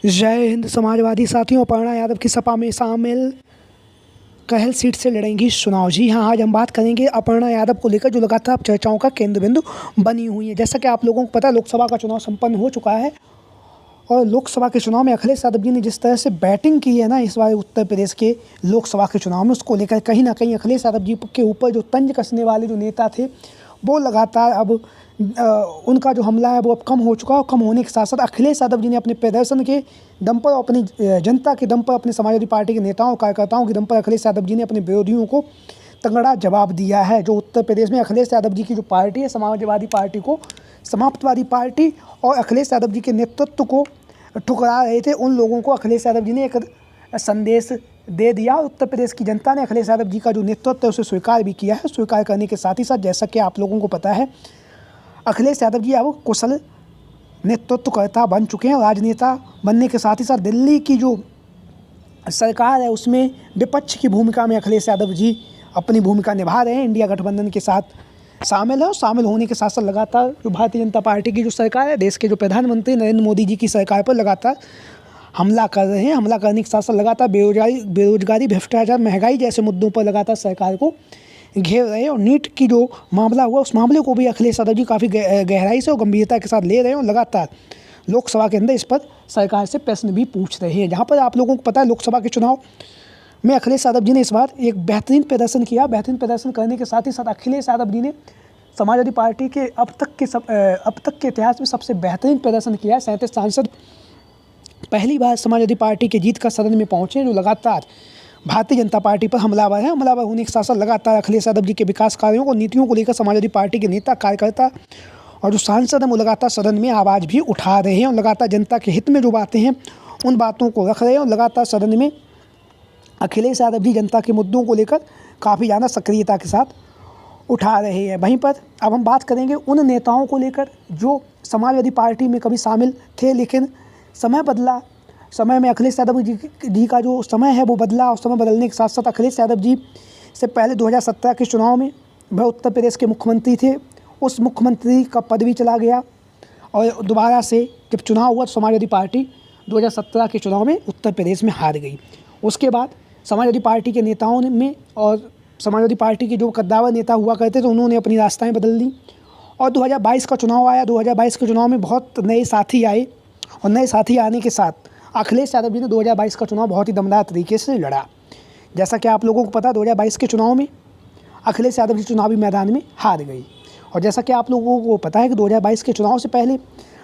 जय हिंद। समाजवादी साथियों, अपर्णा यादव की सपा में शामिल, कहल सीट से लड़ेंगी चुनाव। जी हाँ, आज हम बात करेंगे अपर्णा यादव को लेकर, जो लगातार चर्चाओं का केंद्र बिंदु बनी हुई है। जैसा कि आप लोगों को पता है, लोकसभा का चुनाव संपन्न हो चुका है और लोकसभा के चुनाव में अखिलेश यादव जी ने जिस तरह से बैटिंग की है ना इस बार उत्तर प्रदेश के लोकसभा के चुनाव में, उसको लेकर कहीं ना कहीं अखिलेश यादव जी के ऊपर जो तंज कसने वाले जो नेता थे वो लगातार अब उनका जो हमला है वो अब कम हो चुका है। और कम होने के साथ साथ अखिलेश यादव जी ने अपने प्रदर्शन के दम पर, अपनी जनता के दम पर, अपने समाजवादी पार्टी के नेताओं कार्यकर्ताओं के दम पर अखिलेश यादव जी ने अपने विरोधियों को तगड़ा जवाब दिया है। जो उत्तर प्रदेश में अखिलेश यादव जी की जो पार्टी है, समाजवादी पार्टी को समाप्तवादी पार्टी और अखिलेश यादव जी के नेतृत्व को ठुकरा रहे थे, उन लोगों को अखिलेश यादव जी ने एक संदेश दे दिया। उत्तर प्रदेश की जनता ने अखिलेश यादव जी का जो नेतृत्व है उसे स्वीकार भी किया है। स्वीकार करने के साथ ही साथ, जैसा कि आप लोगों को पता है, अखिलेश यादव जी अब कुशल नेतृत्वकर्ता बन चुके हैं। राजनेता बनने के साथ ही साथ दिल्ली की जो सरकार है उसमें विपक्ष की भूमिका में अखिलेश यादव जी अपनी भूमिका निभा रहे हैं। इंडिया गठबंधन के साथ शामिल है और शामिल होने के साथ साथ लगातार जो भारतीय जनता पार्टी की जो सरकार है, देश के जो प्रधानमंत्री नरेंद्र मोदी जी की सरकार पर लगातार हमला कर रहे हैं। हमला करने के साथ साथ लगातार बेरोजगारी, भ्रष्टाचार, महंगाई जैसे मुद्दों पर लगातार सरकार को घेर रहे हैं। और नीट की जो मामला हुआ उस मामले को भी अखिलेश यादव जी काफ़ी गहराई से और गंभीरता के साथ ले रहे हैं और लगातार लोकसभा के अंदर इस पर सरकार से प्रश्न भी पूछ रहे हैं। जहाँ पर आप लोगों को पता है, लोकसभा के चुनाव में अखिलेश यादव जी ने इस बार एक बेहतरीन प्रदर्शन किया। बेहतरीन प्रदर्शन करने के साथ ही साथ अखिलेश यादव जी ने समाजवादी पार्टी के अब तक के इतिहास में सबसे बेहतरीन प्रदर्शन किया है। 37 सांसद पहली बार समाजवादी पार्टी के जीत का सदन में पहुँचे, जो लगातार भारतीय जनता पार्टी पर हमलावर है। हमलावर होने के साथ साथ लगातार अखिलेश यादव जी के विकास कार्यों और नीतियों को लेकर समाजवादी पार्टी के नेता, कार्यकर्ता और जो सांसद हैं वो लगातार सदन में आवाज़ भी उठा रहे हैं और लगातार जनता के हित में जो बातें हैं उन बातों को रख रहे हैं और लगातार सदन में अखिलेश यादव जी जनता के मुद्दों को लेकर काफ़ी ज़्यादा सक्रियता के साथ उठा रहे हैं। वहीं पर अब हम बात करेंगे उन नेताओं को लेकर जो समाजवादी पार्टी में कभी शामिल थे, लेकिन समय बदला। समय में अखिलेश यादव जी का जो समय है वो बदला और समय बदलने के साथ साथ अखिलेश यादव जी से पहले 2017 के चुनाव में वह उत्तर प्रदेश के मुख्यमंत्री थे। उस मुख्यमंत्री का पद भी चला गया और दोबारा से जब चुनाव हुआ तो समाजवादी पार्टी 2017 के चुनाव में उत्तर प्रदेश में हार गई। उसके बाद समाजवादी पार्टी के नेताओं में और समाजवादी पार्टी के जो कद्दावर नेता हुआ करते थे उन्होंने अपनी रास्ताएं बदल दी और 2022 का चुनाव आया। 2022 के चुनाव में बहुत नए साथी आए और नए साथी आने के साथ अखिलेश यादव जी ने 2022 का चुनाव बहुत ही दमदार तरीके से लड़ा। जैसा कि आप लोगों को पता है, 2022 के चुनाव में अखिलेश यादव जी चुनावी मैदान में हार गई। और जैसा कि आप लोगों को पता है कि 2022 के चुनाव से पहले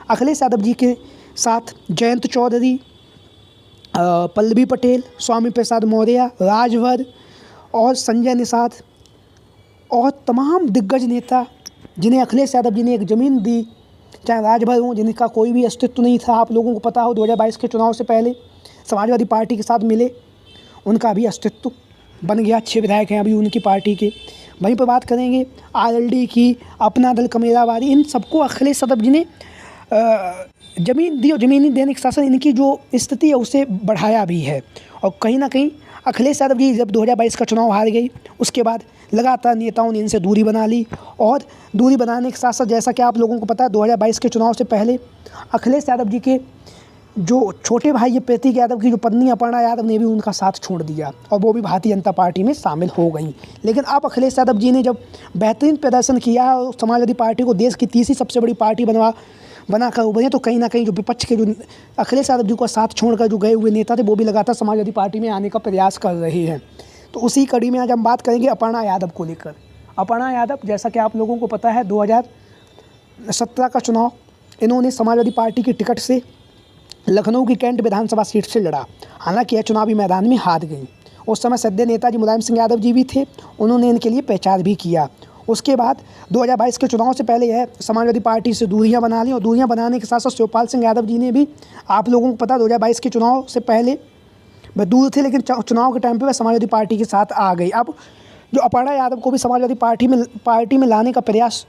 अखिलेश यादव जी के साथ जयंत चौधरी, पल्लवी पटेल, स्वामी प्रसाद मौर्य, राजभर और संजय निषाद और तमाम दिग्गज नेता जिन्हें अखिलेश यादव जी ने एक ज़मीन दी, चाहे राजभर हों जिनका कोई भी अस्तित्व नहीं था। आप लोगों को पता हो 2022 के चुनाव से पहले समाजवादी पार्टी के साथ मिले, उनका भी अस्तित्व बन गया। 6 विधायक हैं अभी उनकी पार्टी के। वहीं पर बात करेंगे आरएलडी की, अपना दल, कमेरावारी, इन सबको अखिलेश यादव जी ने ज़मीन दी और ज़मीन देने के साथ साथ इनकी जो स्थिति है उसे बढ़ाया भी है। और कहीं ना कहीं अखिलेश यादव जी जब 2022 का चुनाव हार गई उसके बाद लगातार नेताओं ने इनसे दूरी बना ली और दूरी बनाने के साथ साथ, जैसा कि आप लोगों को पता है, 2022 के चुनाव से पहले अखिलेश यादव जी के जो छोटे भाई प्रतीक यादव की जो पत्नी अपर्णा यादव ने भी उनका साथ छोड़ दिया और वो भी भारतीय जनता पार्टी में शामिल हो गई। लेकिन अब अखिलेश यादव जी ने जब बेहतरीन प्रदर्शन किया और समाजवादी पार्टी को देश की तीसरी सबसे बड़ी पार्टी बनाकर उभरे, तो कहीं ना कहीं जो विपक्ष के जो अखिलेश यादव जी का साथ छोड़कर जो गए हुए नेता थे वो भी लगातार समाजवादी पार्टी में आने का प्रयास कर रहे हैं। तो उसी कड़ी में आज हम बात करेंगे अपर्णा यादव को लेकर। अपर्णा यादव, जैसा कि आप लोगों को पता है, 2017 का चुनाव इन्होंने समाजवादी पार्टी की टिकट से लखनऊ की कैंट विधानसभा सीट से लड़ा। हालांकि यह चुनावी मैदान में हार गई। उस समय सद्य नेताजी मुलायम सिंह यादव जी भी थे, उन्होंने इनके लिए प्रचार भी किया। उसके बाद 2022 के चुनाव से पहले यह समाजवादी पार्टी से दूरियां बना ली और दूरियां बनाने के साथ साथ शिवपाल सिंह यादव जी ने भी, आप लोगों को पता, 2022 के चुनाव से पहले वह दूर थे लेकिन चुनाव के टाइम पे वह समाजवादी पार्टी के साथ आ गई। अब जो अपर्णा यादव को भी समाजवादी पार्टी में लाने का प्रयास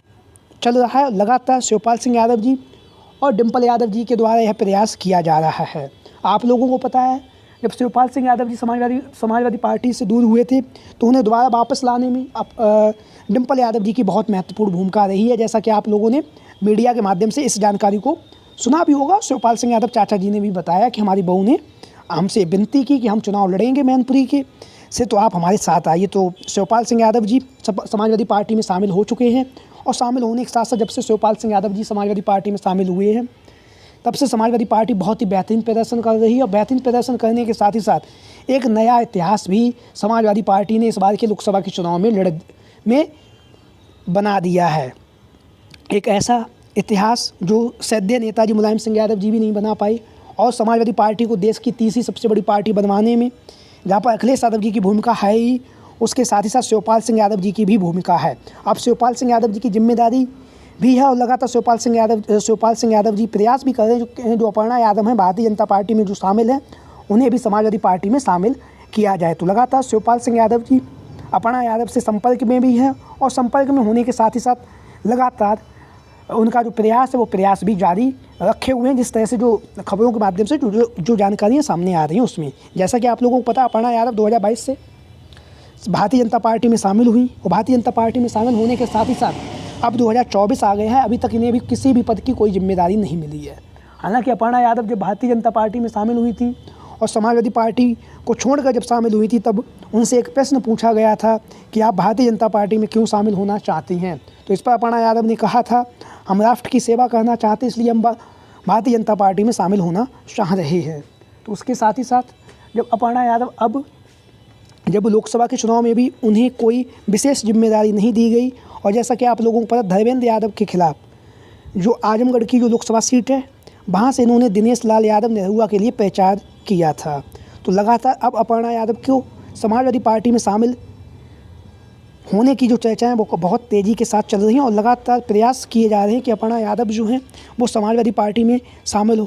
चल रहा है। लगातार शिवपाल सिंह यादव जी और डिम्पल यादव जी के द्वारा यह प्रयास किया जा रहा है। आप लोगों को पता है, जब शिवपाल सिंह यादव जी समाजवादी पार्टी से दूर हुए थे तो उन्हें दोबारा वापस लाने में डिम्पल यादव जी की बहुत महत्वपूर्ण भूमिका रही है। जैसा कि आप लोगों ने मीडिया के माध्यम से इस जानकारी को सुना भी होगा। शिवपाल सिंह यादव चाचा जी ने भी बताया कि हमारी बहू ने हमसे विनती की कि हम चुनाव लड़ेंगे मैनपुरी के से, तो आप हमारे साथ आइए। तो शिवपाल सिंह यादव जी समाजवादी पार्टी में शामिल हो चुके हैं और शामिल होने के साथ साथ जब से शिवपाल सिंह यादव जी समाजवादी पार्टी में शामिल हुए हैं तब से समाजवादी पार्टी बहुत ही बेहतरीन प्रदर्शन कर रही है। और बेहतरीन प्रदर्शन करने के साथ ही साथ एक नया इतिहास भी समाजवादी पार्टी ने इस बार के लोकसभा के चुनाव में बना दिया है। एक ऐसा इतिहास जो सैद्य नेताजी मुलायम सिंह यादव जी भी नहीं बना पाए, और समाजवादी पार्टी को देश की तीसरी सबसे बड़ी पार्टी बनवाने में जहाँ पर अखिलेश यादव जी की भूमिका है ही, उसके साथ ही साथ शिवपाल सिंह यादव जी की भी भूमिका है। अब शिवपाल सिंह यादव जी की जिम्मेदारी भी है और लगातार शिवपाल सिंह यादव जी प्रयास भी कर रहे हैं जो अपर्णा यादव हैं भारतीय जनता पार्टी में जो शामिल हैं उन्हें भी समाजवादी पार्टी में शामिल किया जाए। तो लगातार शिवपाल सिंह यादव जी अपर्णा यादव से संपर्क में भी हैं और संपर्क में होने के साथ ही साथ लगातार उनका जो प्रयास है वो प्रयास भी जारी रखे हुए हैं। जिस तरह से जो खबरों के माध्यम से जो जानकारियाँ सामने आ रही हैं उसमें, जैसा कि आप लोगों को पता, अपर्णा यादव 2022 से भारतीय जनता पार्टी में शामिल हुई और भारतीय जनता पार्टी में शामिल होने के साथ ही साथ अब 2024 आ गए हैं, अभी तक इन्हें भी किसी भी पद की कोई जिम्मेदारी नहीं मिली है। हालांकि अपर्णा यादव जब भारतीय जनता पार्टी में शामिल हुई थी और समाजवादी पार्टी को छोड़कर जब शामिल हुई थी तब उनसे एक प्रश्न पूछा गया था कि आप भारतीय जनता पार्टी में क्यों शामिल होना चाहती हैं। तो इस पर अपर्णा यादव ने कहा था, हम राष्ट्र की सेवा करना चाहते इसलिए हम भारतीय जनता पार्टी में शामिल होना चाह रहे हैं। तो उसके साथ ही साथ जब अपर्णा यादव अब जब लोकसभा के चुनाव में भी उन्हें कोई विशेष जिम्मेदारी नहीं दी गई, और जैसा कि आप लोगों को पता, धर्मेंद्र यादव के खिलाफ जो आजमगढ़ की जो लोकसभा सीट है वहाँ से इन्होंने दिनेश लाल यादव निरहुआ के लिए प्रचार किया था। तो लगातार अब अपर्णा यादव को समाजवादी पार्टी में शामिल होने की जो चर्चाएं वो बहुत तेज़ी के साथ चल रही हैं और लगातार प्रयास किए जा रहे हैं कि अपर्णा यादव जो हैं वो समाजवादी पार्टी में शामिल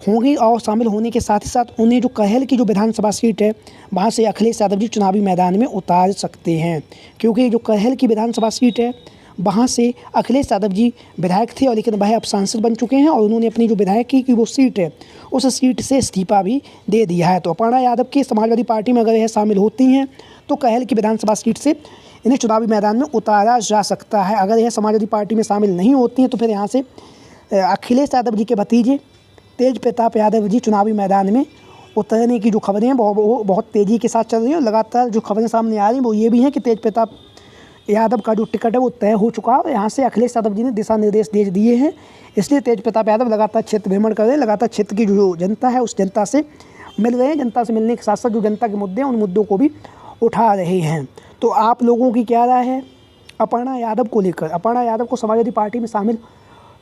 होंगी। और शामिल होने के साथ ही साथ उन्हें जो कहल की जो विधानसभा सीट है वहाँ से अखिलेश यादव जी चुनावी मैदान में उतार सकते हैं, क्योंकि जो कहल की विधानसभा सीट है वहाँ से अखिलेश यादव जी विधायक थे और लेकिन वह अब सांसद बन चुके हैं और उन्होंने अपनी जो विधायकी की वो सीट है उस सीट से इस्तीफा भी दे दिया है। तो अपर्णा यादव की समाजवादी पार्टी में अगर यह शामिल होती हैं तो कहल की विधानसभा सीट से इन्हें चुनावी मैदान में उतारा जा सकता है। अगर यह समाजवादी पार्टी में शामिल नहीं होती हैं तो फिर यहाँ से अखिलेश यादव जी के भतीजे तेज प्रताप यादव जी चुनावी मैदान में उतरने की जो खबरें हैं वो बहुत तेज़ी के साथ चल रही हैं। लगातार जो खबरें सामने आ रही हैं वो ये भी हैं कि तेज प्रताप यादव का जो टिकट है वो तय हो चुका है और यहाँ से अखिलेश यादव जी ने दिशा निर्देश दे दिए हैं। इसलिए तेज प्रताप यादव लगातार क्षेत्र भ्रमण कर रहे हैं, लगातार क्षेत्र की जो जनता है उस जनता से मिल रहे हैं। जनता से मिलने के साथ साथ जो जनता के मुद्दे हैं उन मुद्दों को भी उठा रहे हैं। तो आप लोगों की क्या राय है अपर्णा यादव को लेकर? अपर्णा यादव को समाजवादी पार्टी में शामिल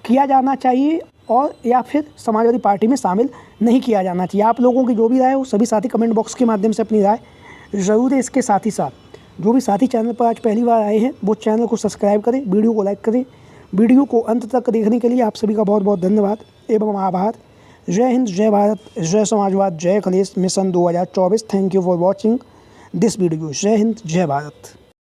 किया जाना चाहिए और या फिर समाजवादी पार्टी में शामिल नहीं किया जाना चाहिए? आप लोगों की जो भी राय है वो सभी साथी कमेंट बॉक्स के माध्यम से अपनी राय ज़रूर दें। इसके साथ ही साथ जो भी साथी चैनल पर आज पहली बार आए हैं वो चैनल को सब्सक्राइब करें, वीडियो को लाइक करें। वीडियो को अंत तक देखने के लिए आप सभी का बहुत बहुत धन्यवाद एवं आभार। जय हिंद, जय भारत, जय समाजवाद, जय Akhilesh mission 2024। Thank you for watching this video. जय हिंद, जय भारत।